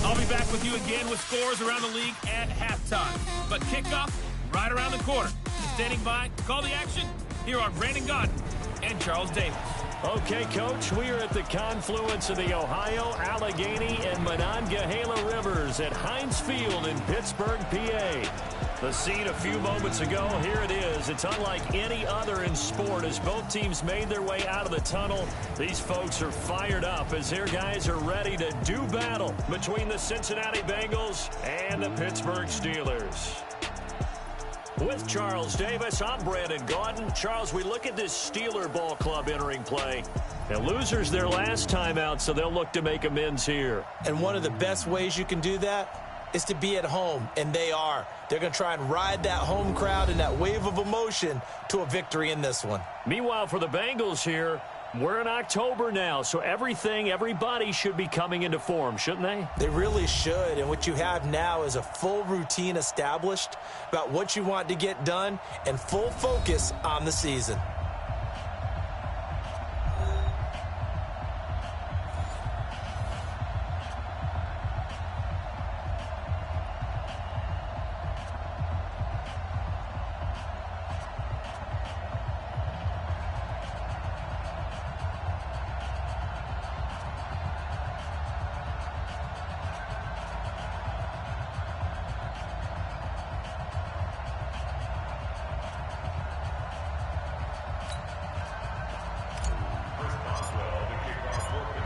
I'll be back with you again with scores around the league at halftime. But kickoff right around the corner. Standing by, call the action here on Brandon Gaudin and Charles Davis. Okay, Coach, we are at the confluence of the Ohio, Allegheny, and Monongahela Rivers at Heinz Field in Pittsburgh, PA. The scene a few moments ago, here it is. It's unlike any other in sport as both teams made their way out of the tunnel. These folks are fired up as their guys are ready to do battle between the Cincinnati Bengals and the Pittsburgh Steelers. With Charles Davis, I'm Brandon Gaudin. Charles, we look at this Steeler ball club entering play. And losers their last time out, so they'll look to make amends here. And one of the best ways you can do that is to be at home, and they are. They're going to try and ride that home crowd and that wave of emotion to a victory in this one. Meanwhile, for the Bengals here, we're in October now, so everybody should be coming into form, shouldn't they? They really should, and what you have now is a full routine established about what you want to get done and full focus on the season.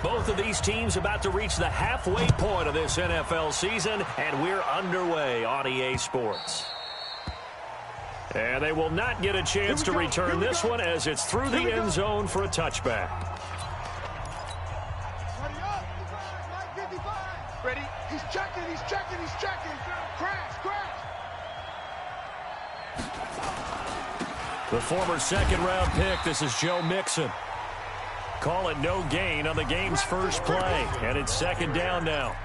Both of these teams about to reach the halfway point of this NFL season, and we're underway on EA Sports. And they will not get a chance to return this one as it's through the end zone for a touchback. Ready? He's checking. Crash. The former second-round pick, this is Joe Mixon. Call it no gain on the game's first play, and it's second down now.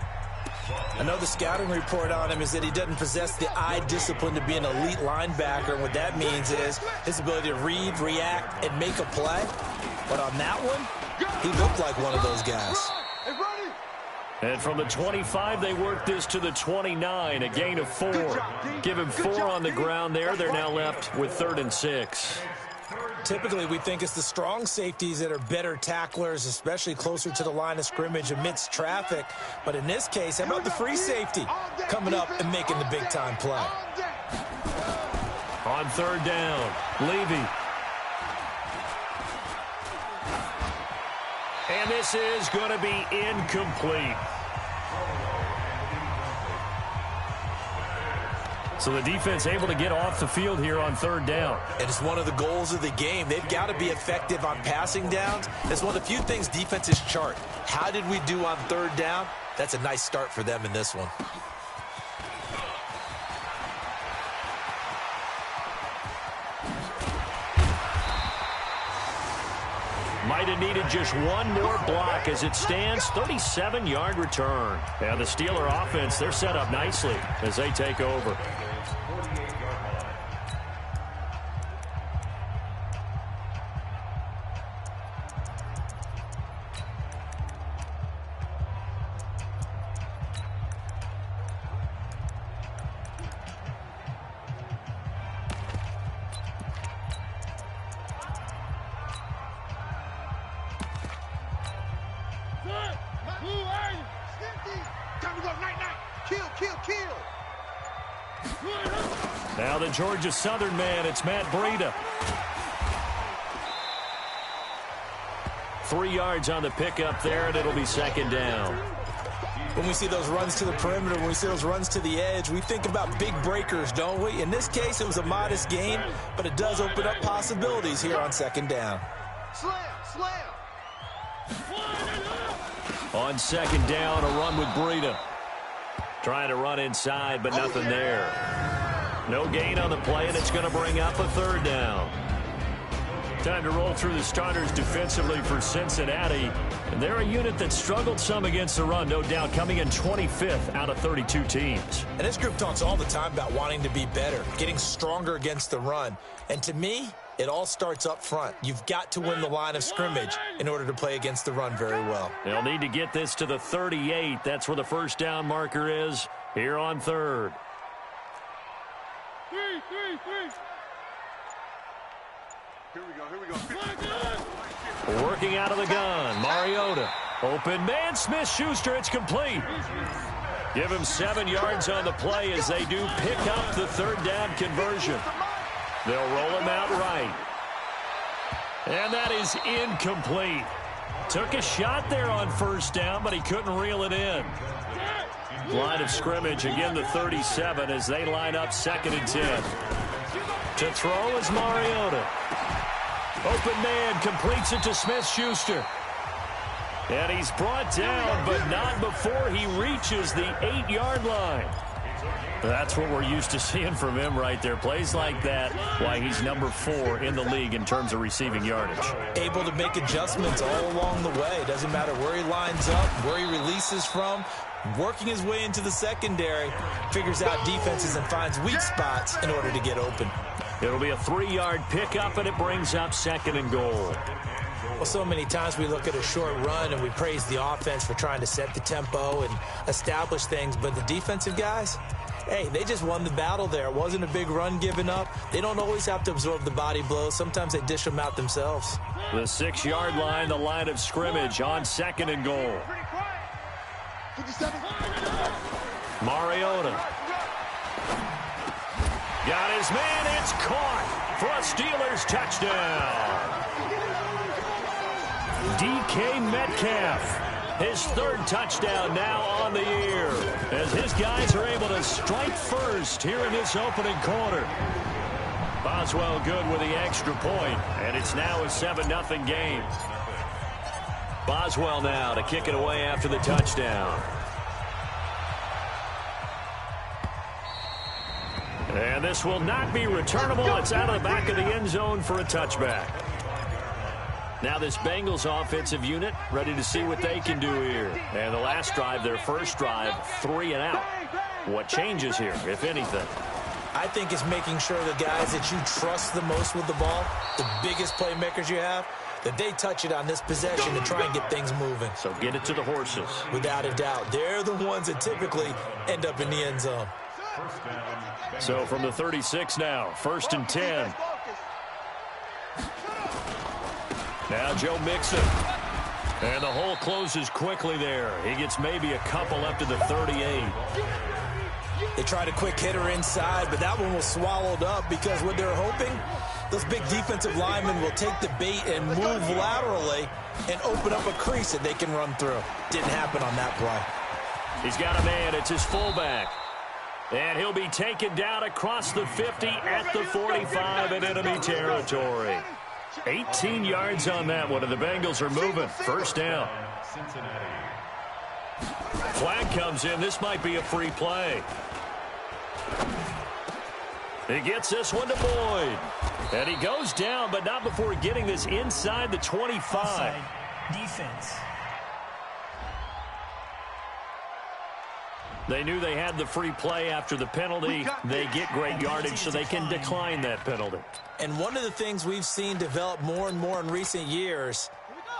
Another scouting report on him is that he doesn't possess the eye discipline to be an elite linebacker, and what that means is his ability to read, react, and make a play. But on that one, he looked like one of those guys. And from the 25, they work this to the 29, a gain of 4. Give him 4 on the ground there. They're now left with 3rd and 6. Typically, we think it's the strong safeties that are better tacklers, especially closer to the line of scrimmage amidst traffic. But in this case, how about the free safety coming up and making the big-time play? On 3rd down, Levy. And this is going to be incomplete. So the defense able to get off the field here on 3rd down. And it's one of the goals of the game. They've got to be effective on passing downs. It's one of the few things defenses chart. How did we do on 3rd down? That's a nice start for them in this one. Might have needed just one more block as it stands. 37-yard return. And the Steeler offense, they're set up nicely as they take over. Now the Georgia Southern man, it's Matt Breida. 3 yards on the pickup there, and it'll be second down. When we see those runs to the perimeter, when we see those runs to the edge, we think about big breakers, don't we? In this case, it was a modest gain, but it does open up possibilities here on 2nd down. Slam. On 2nd down, a run with Breida. Trying to run inside, but nothing there. No gain on the play, and it's going to bring up a 3rd down. Time to roll through the starters defensively for Cincinnati. And they're a unit that struggled some against the run, no doubt, coming in 25th out of 32 teams. And this group talks all the time about wanting to be better, getting stronger against the run. And to me, It all starts up front. You've got to win the line of scrimmage in order to play against the run very well. They'll need to get this to the 38. That's where the first down marker is here on third. Three. Here we go. Working out of the gun, Mariota. Open man, Smith-Schuster, it's complete. Give him 7 yards on the play as they do pick up the third down conversion. They'll roll him out right. And that is incomplete. Took a shot there on first down, but he couldn't reel it in. Line of scrimmage, again the 37 as they line up 2nd and 10. To throw is Mariota. Open man completes it to Smith-Schuster. And he's brought down, but not before he reaches the 8-yard line. That's what we're used to seeing from him right there. Plays like that, why he's number 4 in the league in terms of receiving yardage. Able to make adjustments all along the way. Doesn't matter where he lines up, where he releases from. Working his way into the secondary, figures out defenses and finds weak spots in order to get open. It'll be a 3-yard pickup, and it brings up 2nd and goal. Well, so many times we look at a short run and we praise the offense for trying to set the tempo and establish things, but the defensive guys, hey, they just won the battle there. It wasn't a big run given up. They don't always have to absorb the body blows. Sometimes they dish them out themselves. The 6-yard line, the line of scrimmage on 2nd and goal. Mariota. Got his man. It's caught for a Steelers touchdown. DK Metcalf, his 3rd touchdown now on the year, as his guys are able to strike first here in this opening quarter. Boswell good with the extra point, and it's now a 7-0 game. Boswell now to kick it away after the touchdown. And this will not be returnable. It's out of the back of the end zone for a touchback. Now this Bengals offensive unit ready to see what they can do here. And the last drive, their first drive, 3 and out. What changes here, if anything? I think it's making sure the guys that you trust the most with the ball, the biggest playmakers you have, that they touch it on this possession to try and get things moving. So get it to the horses. Without a doubt. They're the ones that typically end up in the end zone. So from the 36 now, 1st and 10. Now Joe Mixon. And the hole closes quickly there. He gets maybe a couple up to the 38. They tried a quick hitter inside, but that one was swallowed up because what they're hoping, those big defensive linemen will take the bait and move laterally and open up a crease that they can run through. Didn't happen on that play. He's got a man. It's his fullback. And he'll be taken down across the 50 at the 45 in enemy territory. 18 yards on that one, and the Bengals are moving. First down. Flag comes in. This might be a free play. He gets this one to Boyd. And he goes down, but not before getting this inside the 25. Defense. They knew they had the free play after the penalty. They get great yardage, so they can decline that penalty. And one of the things we've seen develop more and more in recent years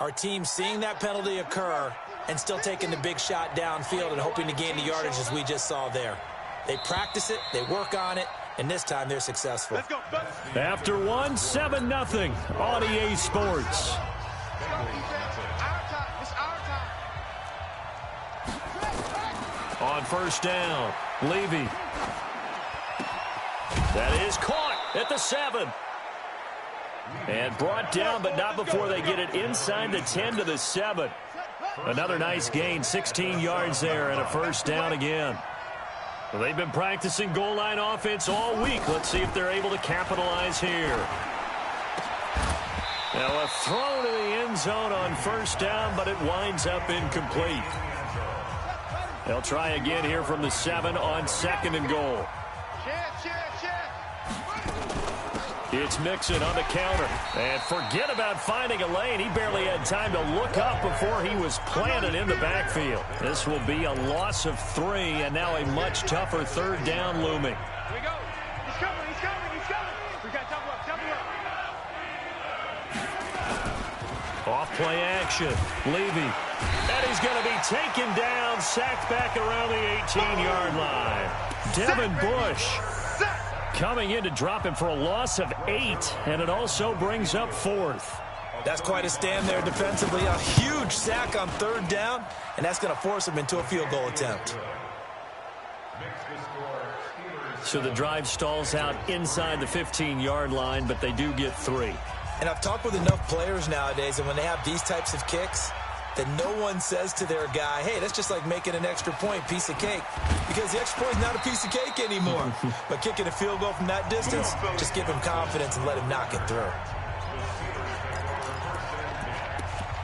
are teams seeing that penalty occur and still taking the big shot downfield and hoping to gain the yardage as we just saw there. They practice it, they work on it, and this time they're successful. After one, 7-0 on EA Sports. On first down, Levy. That is caught at the 7. And brought down, but not before they get it inside the 10 to the 7. Another nice gain, 16 yards there, and a first down again. Well, they've been practicing goal line offense all week. Let's see if they're able to capitalize here. Now a throw to the end zone on first down, but it winds up incomplete. They'll try again here from the 7 on 2nd and goal. It's Mixon on the counter. And forget about finding a lane. He barely had time to look up before he was planted in the backfield. This will be a loss of 3, and now a much tougher third down looming. Here we go. He's coming. We got to double up. Play action. Levy. And he's going to be taken down, sacked back around the 18-yard line. Devin Bush coming in to drop him for a loss of 8, and it also brings up 4th. That's quite a stand there defensively. A huge sack on 3rd down, and that's going to force him into a field goal attempt. So the drive stalls out inside the 15-yard line, but they do get 3. And I've talked with enough players nowadays, and when they have these types of kicks, that no one says to their guy, hey, that's just like making an extra point, piece of cake. Because the extra point is not a piece of cake anymore. But kicking a field goal from that distance, just give him confidence and let him knock it through.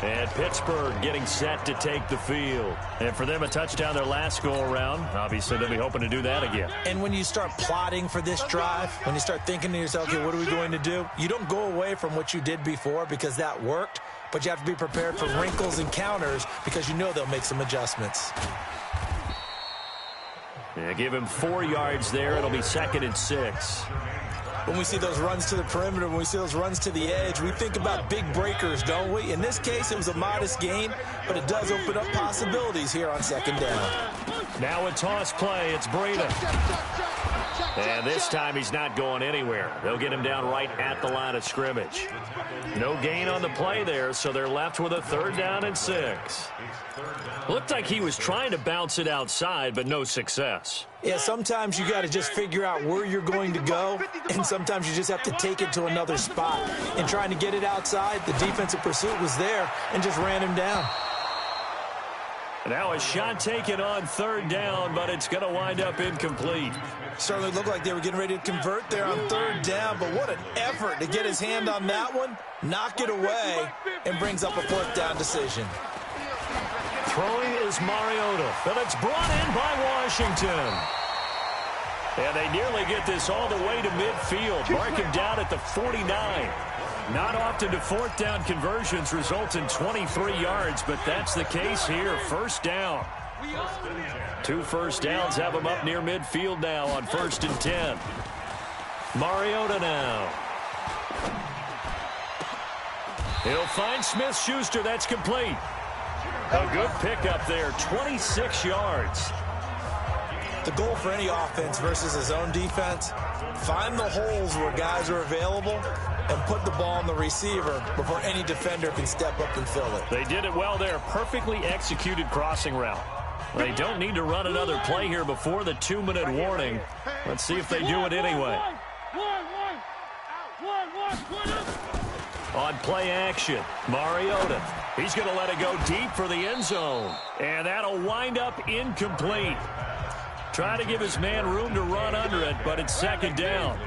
And Pittsburgh getting set to take the field. And for them, a touchdown their last go-around. Obviously, they'll be hoping to do that again. And when you start plotting for this drive, when you start thinking to yourself, okay, what are we going to do? You don't go away from what you did before because that worked, but you have to be prepared for wrinkles and counters because you know they'll make some adjustments. Yeah, give him 4 yards there. It'll be 2nd and 6. When we see those runs to the perimeter, when we see those runs to the edge, we think about big breakers, don't we? In this case, it was a modest gain, but it does open up possibilities here on 2nd down. Now a toss play. It's Breida. And this time he's not going anywhere. They'll get him down right at the line of scrimmage. No gain on the play there, so they're left with a 3rd down and 6. Looked like he was trying to bounce it outside, but no success. Yeah, sometimes you got to just figure out where you're going to go, and sometimes you just have to take it to another spot. And trying to get it outside, the defensive pursuit was there and just ran him down. Now a shot taken on 3rd down, but it's going to wind up incomplete. Certainly looked like they were getting ready to convert there on 3rd down, but what an effort to get his hand on that one, knock it away, and brings up a 4th down decision. Throwing is Mariota, but it's brought in by Washington. And they nearly get this all the way to midfield. Mark him down at the 49. Not often do 4th down conversions result in 23 yards, but that's the case here. 1st down. 2 first downs have him up near midfield now on 1st and 10. Mariota now. He'll find Smith-Schuster. That's complete. A good pickup there, 26 yards. The goal for any offense versus his own defense, find the holes where guys are available and put the ball on the receiver before any defender can step up and fill it. They did it well there. Perfectly executed crossing route. They don't need to run another play here before the 2-minute warning. Let's see if they do it anyway. On play action, Mariota. He's going to let it go deep for the end zone. And that'll wind up incomplete. Try to give his man room to run under it, but it's 2nd down.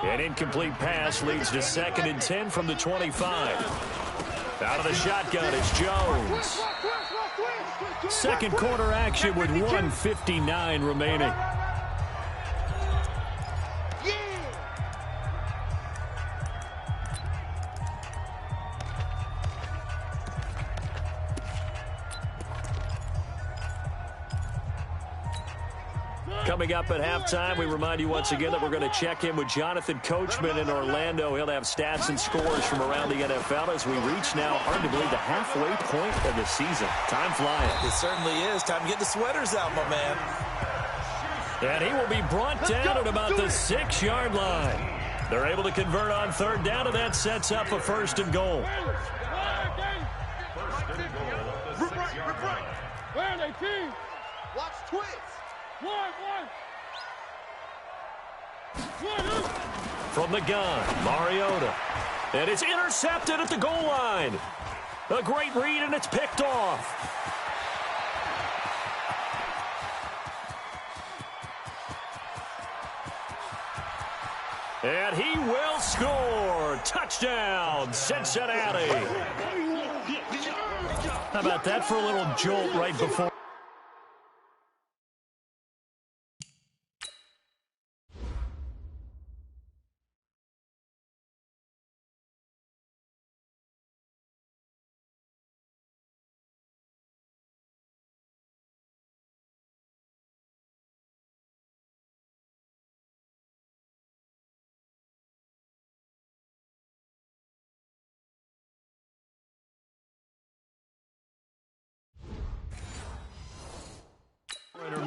An incomplete pass leads to 2nd and 10 from the 25. Out of the shotgun is Jones. 2nd quarter action with 1:59 remaining. Coming up at halftime, we remind you once again that we're going to check in with Jonathan Coachman in Orlando. He'll have stats and scores from around the NFL as we reach now, hard to believe, the halfway point of the season. Time flying. It certainly is. Time to get the sweaters out, my man. And he will be brought down at about the 6-yard line. They're able to convert on 3rd down, and that sets up a 1st and goal. Watch twist. From the gun, Mariota. And it's intercepted at the goal line. A great read, and it's picked off. And he will score. Touchdown, Cincinnati. How about that for a little jolt right before?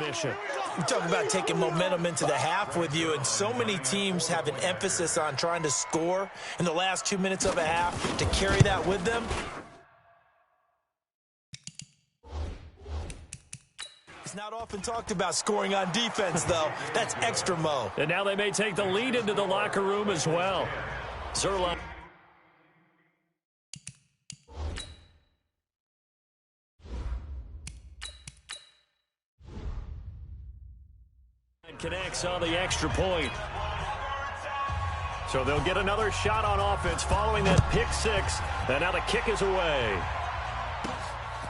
position. We talk about taking momentum into the half with you, and so many teams have an emphasis on trying to score in the last 2 minutes of a half to carry that with them. It's not often talked about scoring on defense, though. That's extra mo. And now they may take the lead into the locker room as well. Zerline. Connects on the extra point. So they'll get another shot on offense following that pick six. And now the kick is away.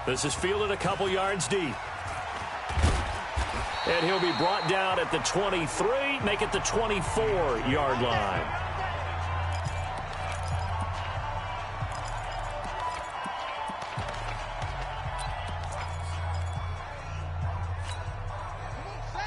This is fielded a couple yards deep. And he'll be brought down at the 23, make it the 24-yard line.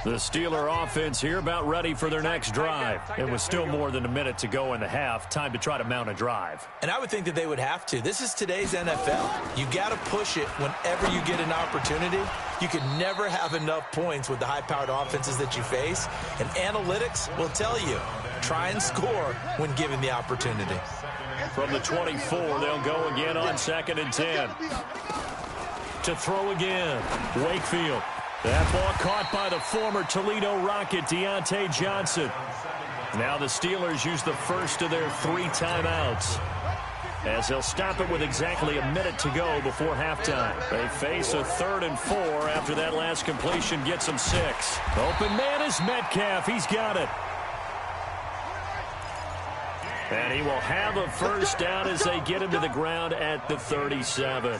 The Steeler offense here about ready for their next drive. And with still more than a minute to go in the half, time to try to mount a drive. And I would think that they would have to. This is today's NFL. You got to push it whenever you get an opportunity. You can never have enough points with the high-powered offenses that you face. And analytics will tell you, try and score when given the opportunity. From the 24, they'll go again on 2nd and 10. To throw again, Wakefield. That ball caught by the former Toledo Rocket, Deontay Johnson. Now the Steelers use the first of their 3 timeouts, as they'll stop it with exactly a minute to go before halftime. They face a 3rd and 4 after that last completion gets them 6. Open man is Metcalf. He's got it. And he will have a first down as they get him to the ground at the 37.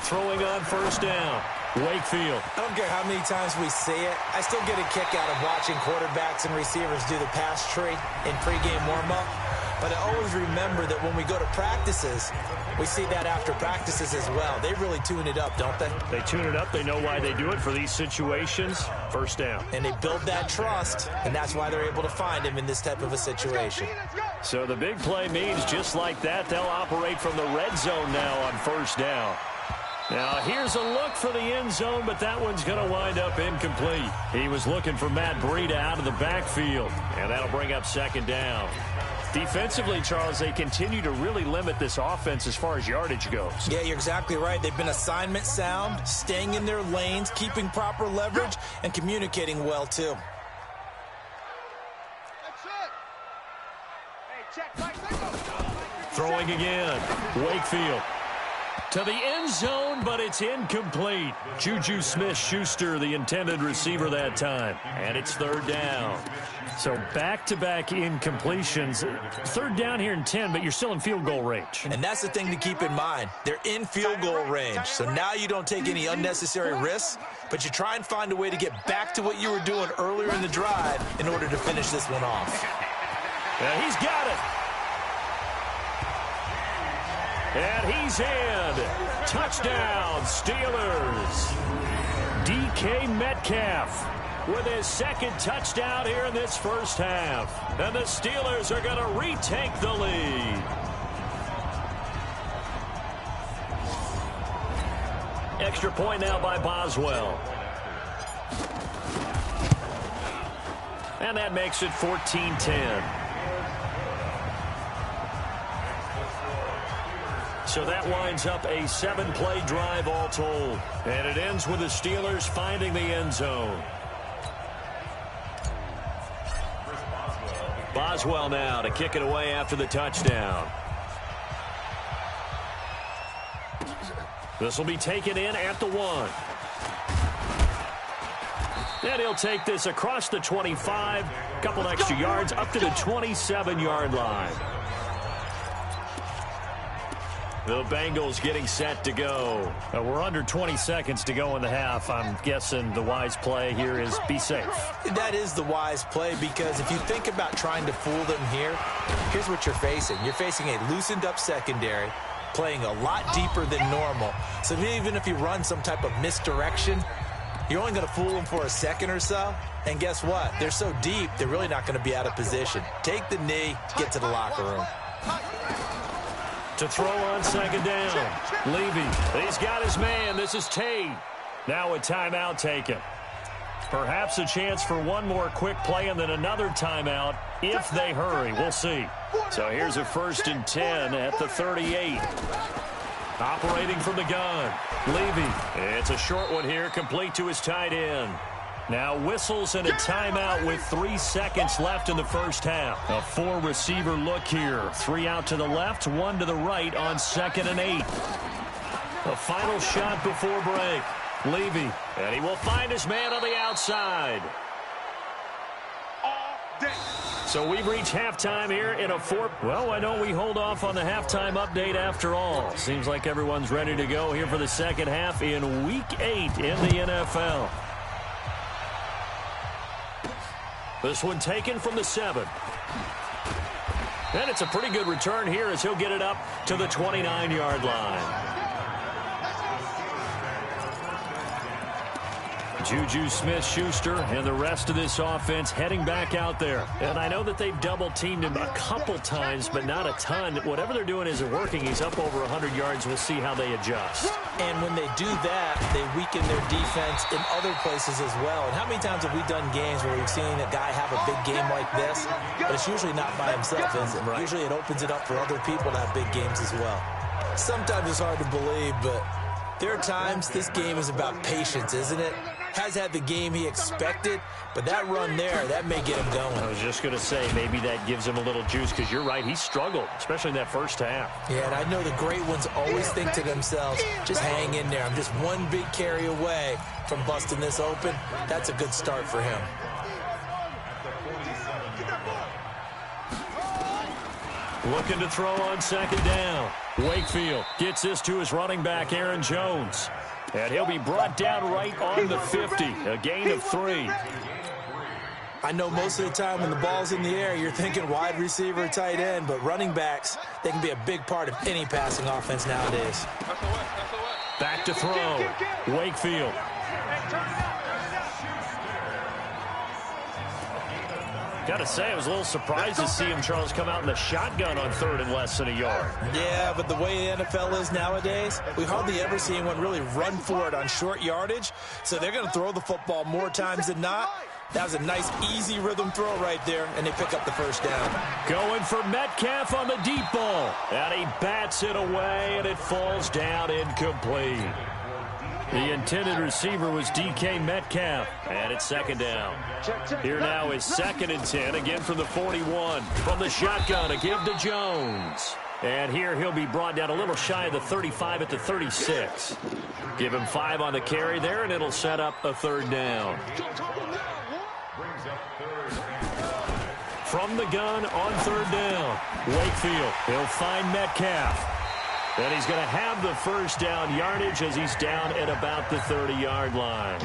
Throwing on first down, Wakefield. I don't care how many times we see it. I still get a kick out of watching quarterbacks and receivers do the pass tree in pregame warm-up. But I always remember that when we go to practices, we see that after practices as well. They really tune it up, don't they? They tune it up. They know why they do it for these situations. First down. And they build that trust, and that's why they're able to find him in this type of a situation. So the big play means just like that, they'll operate from the red zone now on first down. Now, here's a look for the end zone, but that one's going to wind up incomplete. He was looking for Matt Breida out of the backfield, and that'll bring up 2nd down. Defensively, Charles, they continue to really limit this offense as far as yardage goes. Yeah, you're exactly right. They've been assignment sound, staying in their lanes, keeping proper leverage, and communicating well, too. Throwing again, Wakefield. To the end zone, but it's incomplete. Juju Smith-Schuster, the intended receiver that time. And it's 3rd down. So back-to-back incompletions. 3rd down here in 10, but you're still in field goal range. And that's the thing to keep in mind. They're in field goal range. So now you don't take any unnecessary risks, but you try and find a way to get back to what you were doing earlier in the drive in order to finish this one off. Yeah, he's got it. And he's in. Touchdown, Steelers. DK Metcalf with his 2nd touchdown here in this first half. And the Steelers are going to retake the lead. Extra point now by Boswell. And that makes it 14-10. So that winds up a 7-play drive all told. And it ends with the Steelers finding the end zone. Boswell now to kick it away after the touchdown. This will be taken in at the 1. And he'll take this across the 25. Couple extra yards up to the 27-yard line. The Bengals getting set to go. We're under 20 seconds to go in the half. I'm guessing the wise play here is be safe. That is the wise play, because if you think about trying to fool them here, here's what you're facing. You're facing a loosened up secondary, playing a lot deeper than normal. So even if you run some type of misdirection, you're only going to fool them for a second or so. And guess what? They're so deep, they're really not going to be out of position. Take the knee, get to the locker room. To throw on 2nd down. Levy, he's got his man. This is Tate. Now a timeout taken. Perhaps a chance for one more quick play and then another timeout if they hurry. We'll see. So here's a 1st and 10 at the 38. Operating from the gun, Levy. It's a short one here, complete to his tight end. Now whistles and a timeout with 3 seconds left in the first half. A 4-receiver look here. 3 out to the left, 1 to the right on 2nd and 8. The final shot before break. Levy, and he will find his man on the outside. So we've reached halftime here in a 4. Well, why don't we hold off on the halftime update after all? Seems like everyone's ready to go here for the second half in Week 8 in the NFL. This one taken from the 7. And it's a pretty good return here as he'll get it up to the 29-yard line. Juju Smith-Schuster and the rest of this offense heading back out there. And I know that they've double-teamed him a couple times, but not a ton. Whatever they're doing isn't working. He's up over 100 yards. We'll see how they adjust. And when they do that, they weaken their defense in other places as well. And how many times have we done games where we've seen a guy have a big game like this? But it's usually not by himself, is it? Right. Usually it opens it up for other people to have big games as well. Sometimes it's hard to believe, but there are times this game is about patience, isn't it? Has had the game he expected, but that run there, that may get him going. I was just going to say, maybe that gives him a little juice, because you're right, he struggled, especially in that first half. Yeah, and I know the great ones always think to themselves, just hang in there. I'm just one big carry away from busting this open. That's a good start for him. Looking to throw on 2nd down. Wakefield gets this to his running back, Aaron Jones. And he'll be brought down right on the 50, a gain of 3. I know most of the time when the ball's in the air, you're thinking wide receiver, tight end, but running backs, they can be a big part of any passing offense nowadays. Back to throw. Wakefield. Got to say, I was a little surprised to see him, Charles, come out in the shotgun on 3rd and less than a yard. Yeah, but the way the NFL is nowadays, we hardly ever see anyone really run for it on short yardage. So they're going to throw the football more times than not. That was a nice, easy rhythm throw right there, and they pick up the first down. Going for Metcalf on the deep ball. And he bats it away, and it falls down incomplete. The intended receiver was DK Metcalf, and it's 2nd down. Here now is 2nd and 10, again from the 41. From the shotgun, a give to Jones. And here he'll be brought down a little shy of the 35 at the 36. Give him 5 on the carry there, and it'll set up a 3rd down. From the gun on 3rd down, Wakefield, he'll find Metcalf. And he's going to have the first down yardage as he's down at about the 30-yard line.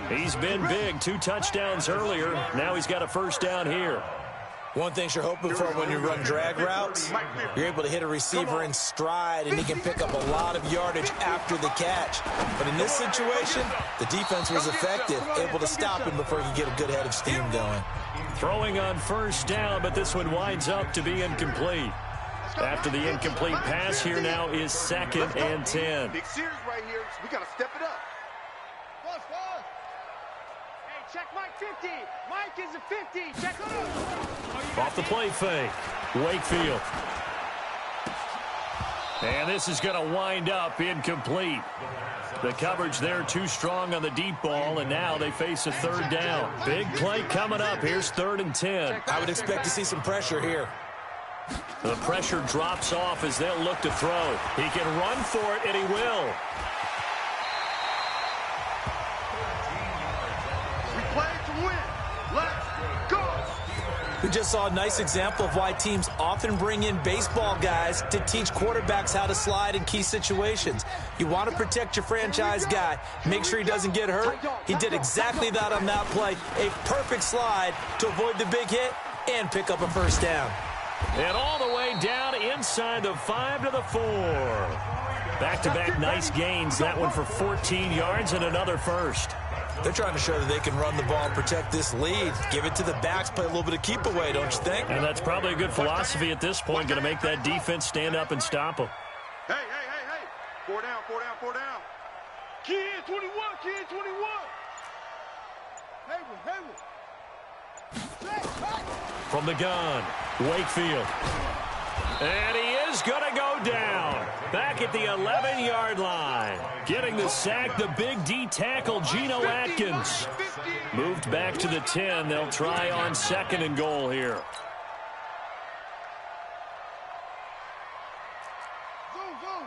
He's been big, 2 touchdowns earlier. Now he's got a first down here. One thing you're hoping for when you run drag routes, you're able to hit a receiver in stride, and he can pick up a lot of yardage after the catch. But in this situation, the defense was effective, able to stop him before he could get a good head of steam going. Throwing on first down, but this one winds up to be incomplete. After the incomplete pass, here now is 2nd and 10. Big series right here. We got to step it up. Hey, check Mike 50. Mike is a 50. Check him. Off the play fake. Wakefield. And this is going to wind up incomplete. The coverage there too strong on the deep ball, and now they face a 3rd down. Big play coming up. Here's 3rd and 10. I would expect to see some pressure here. The pressure drops off as they'll look to throw. He can run for it, and he will. We play to win. Let's go. We just saw a nice example of why teams often bring in baseball guys to teach quarterbacks how to slide in key situations. You want to protect your franchise guy. Make sure he doesn't get hurt. He did exactly that on that play. A perfect slide to avoid the big hit and pick up a first down. And all the way down inside the 5 to the 4. Back-to-back nice gains. That one for 14 yards and another first. They're trying to show that they can run the ball and protect this lead. Give it to the backs, play a little bit of keep away, don't you think? And that's probably a good philosophy at this point. Going to make that defense stand up and stop them. Hey. 4 down. Kid 21, kid 21. Hayward. From the gun, Wakefield. And he is going to go down. Back at the 11-yard line. Getting the sack, the big D tackle, Geno Atkins. Moved back to the 10. They'll try on 2nd and goal here. Go.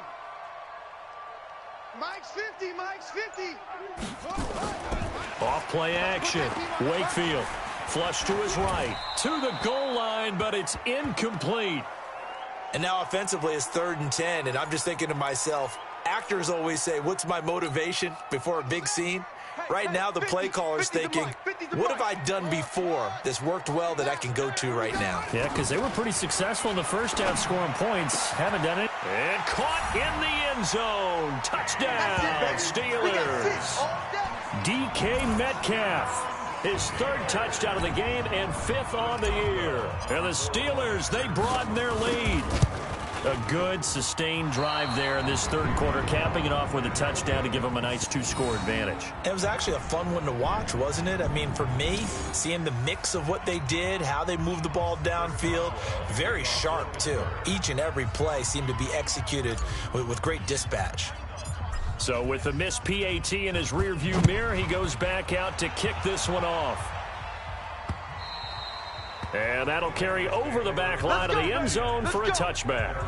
Mike's 50. Off play action. Wakefield. Flush to his right. To the goal line, but it's incomplete. And now offensively it's 3rd and 10, and I'm just thinking to myself, actors always say, what's my motivation before a big scene? Right now the play caller's thinking, what have I done before that's worked well that I can go to right now? Yeah, because they were pretty successful in the first half scoring points. Haven't done it. And caught in the end zone. Touchdown, Steelers. DK Metcalf. His 3rd touchdown of the game and 5th on the year. And the Steelers, they broaden their lead. A good, sustained drive there in this 3rd quarter, capping it off with a touchdown to give them a nice 2-score advantage. It was actually a fun one to watch, wasn't it? I mean, for me, seeing the mix of what they did, how they moved the ball downfield, very sharp, too. Each and every play seemed to be executed with great dispatch. So with the missed PAT in his rearview mirror, he goes back out to kick this one off. And that'll carry over the back line of the end zone for a touchback.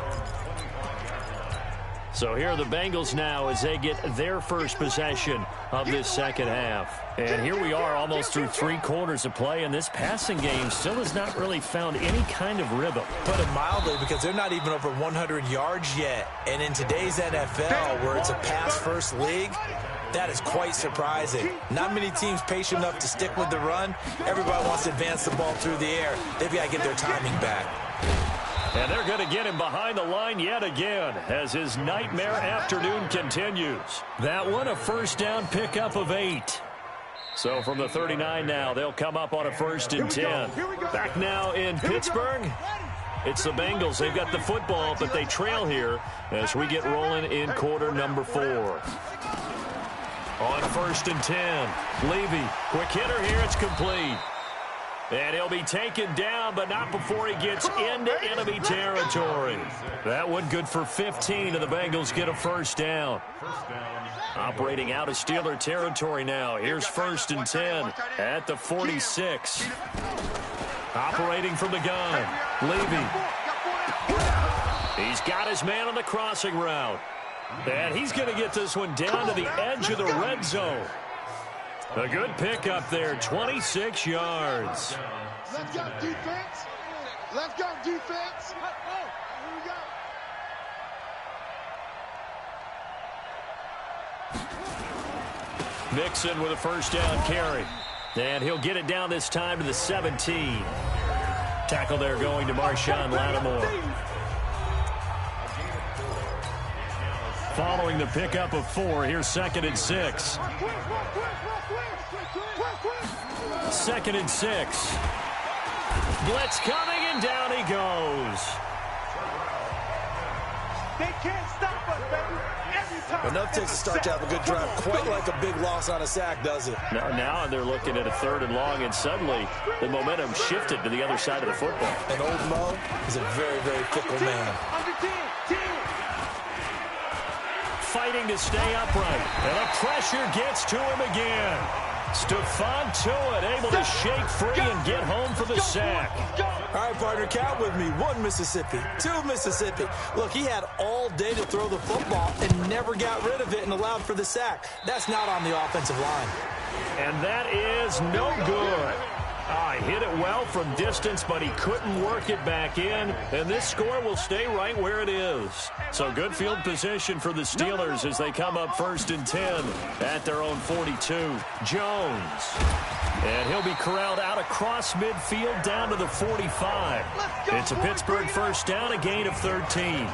So here are the Bengals now as they get their first possession of this second half. And here we are almost through 3 quarters of play, and this passing game still has not really found any kind of rhythm. Put it mildly, because they're not even over 100 yards yet. And in today's NFL, where it's a pass-first league, that is quite surprising. Not many teams patient enough to stick with the run. Everybody wants to advance the ball through the air. They've got to get their timing back. And they're going to get him behind the line yet again as his nightmare afternoon continues. That one, a first down pickup of 8. So from the 39 now, they'll come up on a 1st and 10. Back now in Pittsburgh. It's the Bengals. They've got the football, but they trail here as we get rolling in quarter number 4. On 1st and 10, Levy, quick hitter here, it's complete. And he'll be taken down, but not before he gets into enemy territory. That one good for 15, and the Bengals get a first down. Operating out of Steeler territory now. Here's 1st and 10 at the 46. Operating from the gun, Levy. He's got his man on the crossing route. And he's going to get this one down to the edge of the red zone. A good pickup there, 26 yards. Let's go, defense. Let's go, defense. Here we go. Mixon with a first down carry. And he'll get it down this time to the 17. Tackle there going to Marshawn Lattimore. Following the pickup of 4, here's 2nd and 6. 2nd and 6. Blitz coming, and down he goes. They can't stop us, baby. Every time. Enough takes a start to have a good drive. Quite like a big loss on a sack, does it? Now they're looking at a 3rd and long, and suddenly the momentum shifted to the other side of the football. And old Mo is a very, very fickle man. Under 10. Fighting to stay upright, and the pressure gets to him again. Stephon Tuitt able to shake free and get home for the sack. All right, partner, count with me. 1 Mississippi, 2 Mississippi. Look, he had all day to throw the football and never got rid of it and allowed for the sack. That's not on the offensive line. And that is no good. He hit it well from distance, but he couldn't work it back in, and this score will stay right where it is. So good field position for the Steelers as they come up 1st and 10 at their own 42. Jones. And he'll be corralled out across midfield down to the 45. It's a Pittsburgh first down, a gain of 13.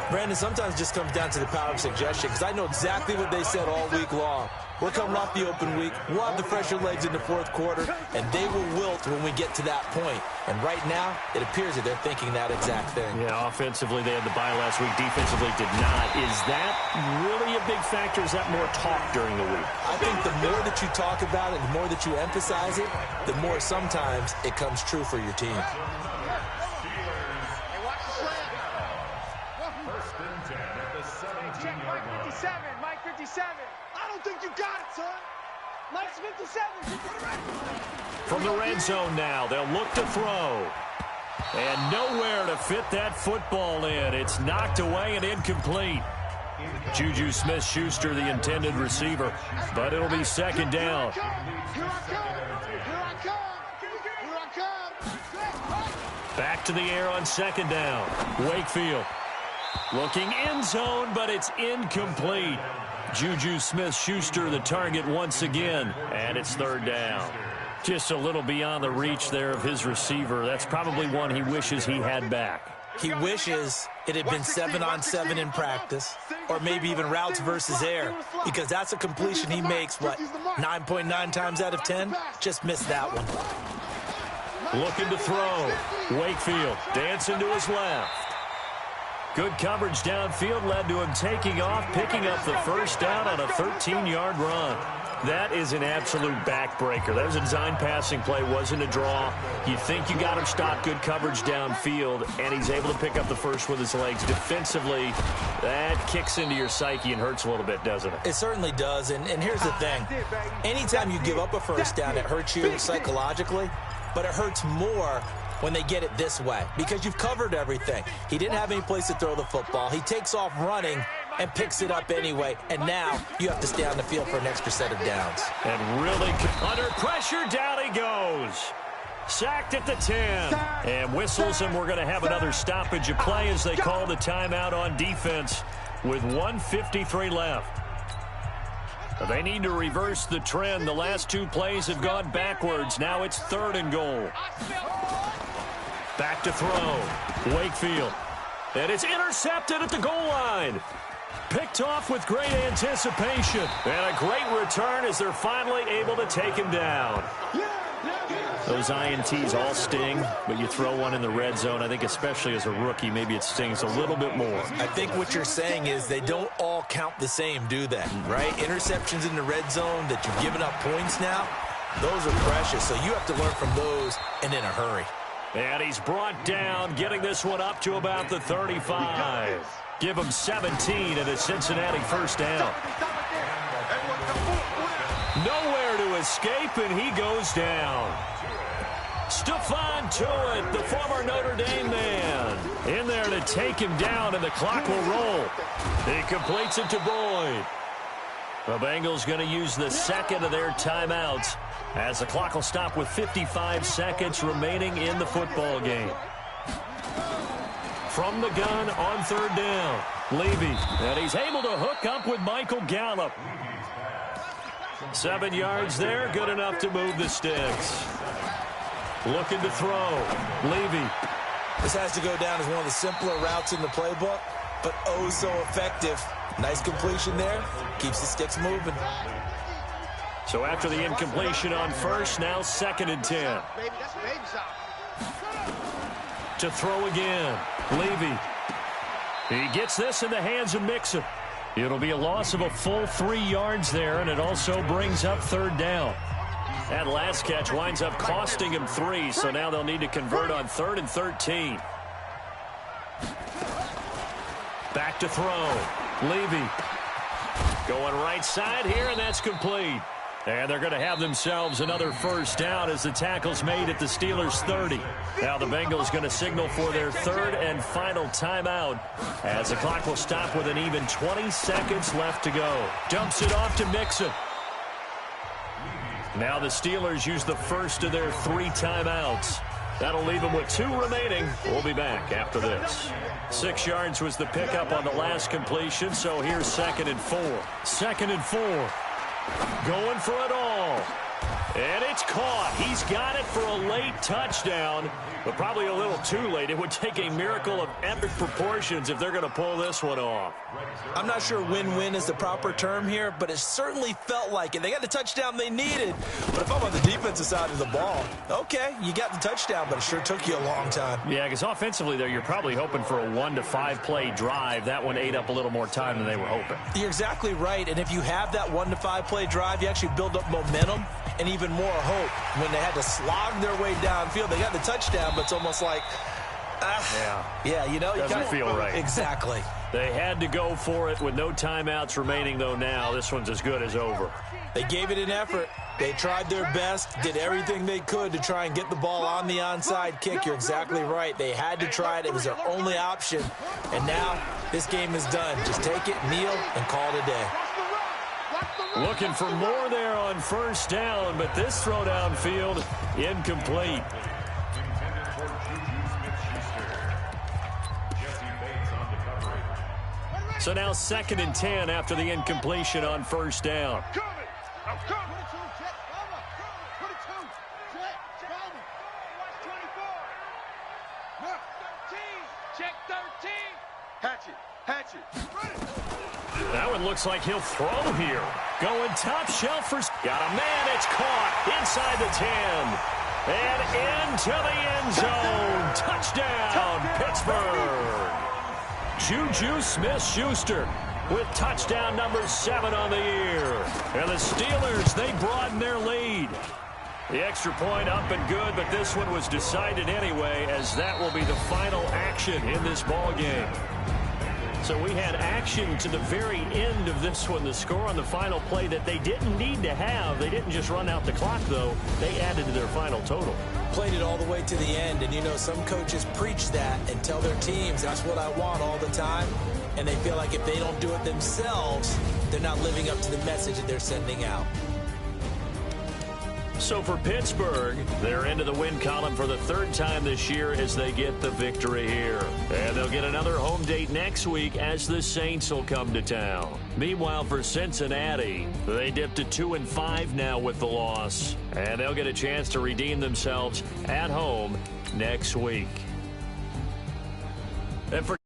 Brandon, sometimes it just comes down to the power of suggestion, because I know exactly what they said all week long. We're coming off the open week. We'll have the fresher legs in the fourth quarter, and they will wilt when we get to that point. And right now, it appears that they're thinking that exact thing. Yeah, offensively, they had the bye last week. Defensively, did not. Is that really a big factor? Is that more talk during the week? I think the more that you talk about it, the more that you emphasize it, the more sometimes it comes true for your team. Check Mike 57. Mike 57. I don't think you got it, son. Mike's 57. From the red zone now, they'll look to throw. And nowhere to fit that football in. It's knocked away and incomplete. Juju Smith-Schuster, the intended receiver, but it'll be second down. Here I come. Back to the air on second down. Wakefield looking end zone, but it's incomplete. Juju Smith-Schuster the target once again, and it's third down. Just a little beyond the reach there of his receiver. That's probably one he wishes he had back. He wishes it had been 7-on-7 in practice, or maybe even routes versus air, because that's a completion he makes, 9.9 times out of 10? Just missed that one. Looking to throw. Wakefield dancing to his left. Good coverage downfield led to him taking off, picking up the first down on a 13-yard run. That is an absolute backbreaker. That was a design passing play, wasn't a draw. You think you got him stopped, good coverage downfield, and he's able to pick up the first with his legs. Defensively, that kicks into your psyche and hurts a little bit, doesn't it? It certainly does, and here's the thing. Anytime you give up a first down, it hurts you psychologically, but it hurts more when they get it this way, because you've covered everything. He didn't have any place to throw the football. He takes off running and picks it up anyway, and now you have to stay on the field for an extra set of downs. And really under pressure, down he goes. Sacked at the 10, and whistles, and we're going to have another stoppage of play as they call the timeout on defense with 1:53 left. They need to reverse the trend. The last two plays have gone backwards. Now it's 3rd and goal. Back to throw. Wakefield. And it's intercepted at the goal line. Picked off with great anticipation. And a great return as they're finally able to take him down. Those INTs all sting, but you throw one in the red zone, I think especially as a rookie, maybe it stings a little bit more. I think what you're saying is they don't all count the same, do they? Right? Interceptions in the red zone that you've given up points now, those are precious. So you have to learn from those and in a hurry. And he's brought down, getting this one up to about the 35. Give him 17 and a Cincinnati first down. Nowhere to escape, and he goes down. Stephon Tuitt, the former Notre Dame man, in there to take him down, and the clock will roll. He completes it to Boyd. The Bengals going to use the second of their timeouts as the clock will stop with 55 seconds remaining in the football game. From the gun on 3rd down, Levy, and he's able to hook up with Michael Gallup. 7 yards there, good enough to move the sticks. Looking to throw. Levy. This has to go down as one of the simpler routes in the playbook, but oh so effective. Nice completion there. Keeps the sticks moving. So after the incompletion on first, now 2nd and 10. To throw again. Levy. He gets this in the hands of Mixon. It'll be a loss of a full 3 yards there, and it also brings up 3rd down. That last catch winds up costing him 3, so now they'll need to convert on 3rd and 13. Back to throw. Levy. Going right side here, and that's complete. And they're going to have themselves another first down as the tackle's made at the Steelers' 30. Now the Bengals going to signal for their 3rd and final timeout as the clock will stop with an even 20 seconds left to go. Dumps it off to Mixon. Now the Steelers use the first of their 3 timeouts. That'll leave them with 2 remaining. We'll be back after this. 6 yards was the pickup on the last completion, so here's 2nd and 4. 2nd and 4. Going for it all. And it's caught. He's got it for a late touchdown, but probably a little too late. It would take a miracle of epic proportions if they're going to pull this one off. I'm not sure win-win is the proper term here, but it certainly felt like it. They got the touchdown they needed. But if I'm on the defensive side of the ball, okay, you got the touchdown, but it sure took you a long time. Yeah, because offensively there, you're probably hoping for a 1 to 5 play drive. That one ate up a little more time than they were hoping. You're exactly right, and if you have that 1 to 5 play drive, you actually build up momentum and even more hope. When they had to slog their way downfield, they got the touchdown, but it's almost like, yeah, you know, doesn't feel right. Exactly. They had to go for it with no timeouts remaining, though. Now this one's as good as over. They gave it an effort. They tried their best, did everything they could to try and get the ball on the onside kick. You're exactly right. They had to try it. It was their only option. And now this game is done. Just take it, kneel, and call it a day. Looking for more there on first down, but this throw downfield incomplete. So now 2nd and 10 after the incompletion on first down. That one looks like he'll throw here. Going top shelf for... Got a man. It's caught inside the 10. And into the end zone. Touchdown, Pittsburgh. Juju Smith-Schuster with touchdown number 7 on the year. And the Steelers, they broaden their lead. The extra point up and good, but this one was decided anyway, as that will be the final action in this ball game. So we had action to the very end of this one. The score on the final play that they didn't need to have. They didn't just run out the clock, though. They added to their final total. Played it all the way to the end, and you know some coaches preach that and tell their teams that's what I want all the time, and they feel like if they don't do it themselves, they're not living up to the message that they're sending out. So for Pittsburgh, they're into the win column for the 3rd time this year as they get the victory here. And they'll get another home date next week as the Saints will come to town. Meanwhile, for Cincinnati, they dipped to 2-5 now with the loss. And they'll get a chance to redeem themselves at home next week. And for